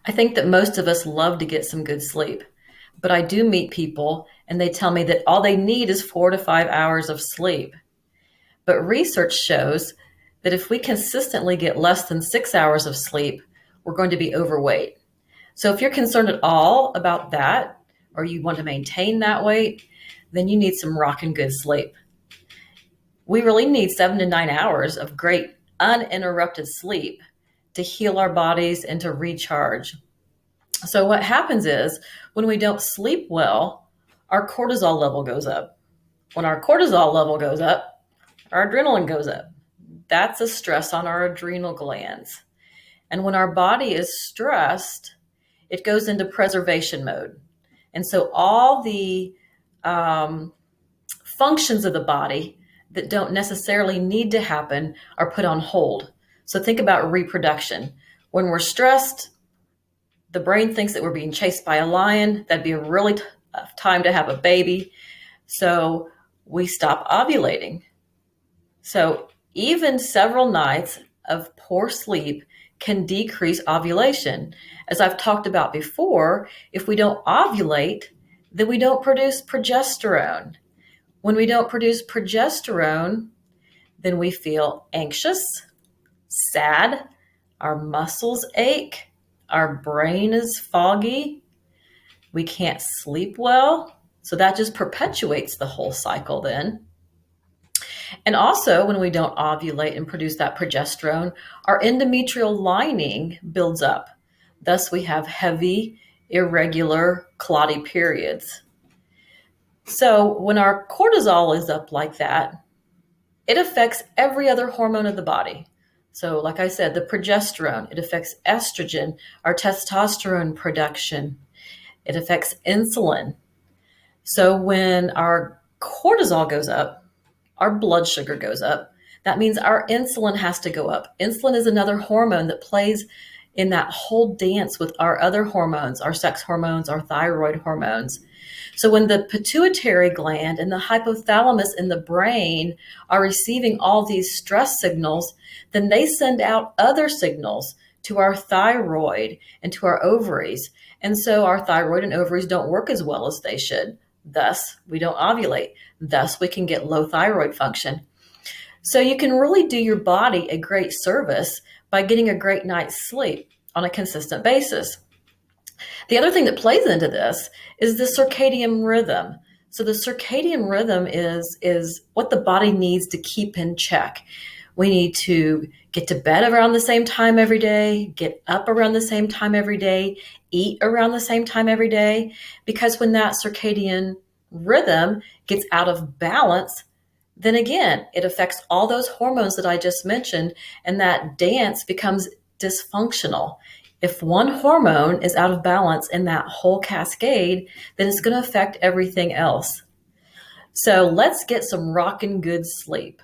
I think that most of us love to get some good sleep, but I do meet people and they tell me that all they need is 4 to 5 hours of sleep. But research shows that if we consistently get less than 6 hours of sleep, we're going to be overweight. So if you're concerned at all about that, or you want to maintain that weight, then you need some rockin' good sleep. We really need 7 to 9 hours of great uninterrupted sleep to heal our bodies and to recharge. So what happens is when we don't sleep well, our cortisol level goes up. When our cortisol level goes up, our adrenaline goes up. That's a stress on our adrenal glands. And when our body is stressed, it goes into preservation mode. And so all the functions of the body that don't necessarily need to happen are put on hold. So think about reproduction. When we're stressed, the brain thinks that we're being chased by a lion. That'd be a really tough time to have a baby. So we stop ovulating. So even several nights of poor sleep can decrease ovulation. As I've talked about before, if we don't ovulate, then we don't produce progesterone. When we don't produce progesterone, then we feel anxious, sad, our muscles ache, our brain is foggy, we can't sleep well. So that just perpetuates the whole cycle then. And also, when we don't ovulate and produce that progesterone, our endometrial lining builds up. Thus, we have heavy, irregular, clotty periods. So when our cortisol is up like that, it affects every other hormone of the body. So like I said, the progesterone, it affects estrogen, our testosterone production. It affects insulin. So when our cortisol goes up, our blood sugar goes up. That means our insulin has to go up. Insulin is another hormone that plays in that whole dance with our other hormones, our sex hormones, our thyroid hormones. So when the pituitary gland and the hypothalamus in the brain are receiving all these stress signals, then they send out other signals to our thyroid and to our ovaries. And so our thyroid and ovaries don't work as well as they should. Thus, we don't ovulate. Thus, we can get low thyroid function. So you can really do your body a great service by getting a great night's sleep on a consistent basis. The other thing that plays into this is the circadian rhythm. So the circadian rhythm is what the body needs to keep in check. We need to get to bed around the same time every day, get up around the same time every day, eat around the same time every day, because when that circadian rhythm gets out of balance, then again, it affects all those hormones that I just mentioned, and that dance becomes dysfunctional. If one hormone is out of balance in that whole cascade, then it's going to affect everything else. So let's get some rockin' good sleep.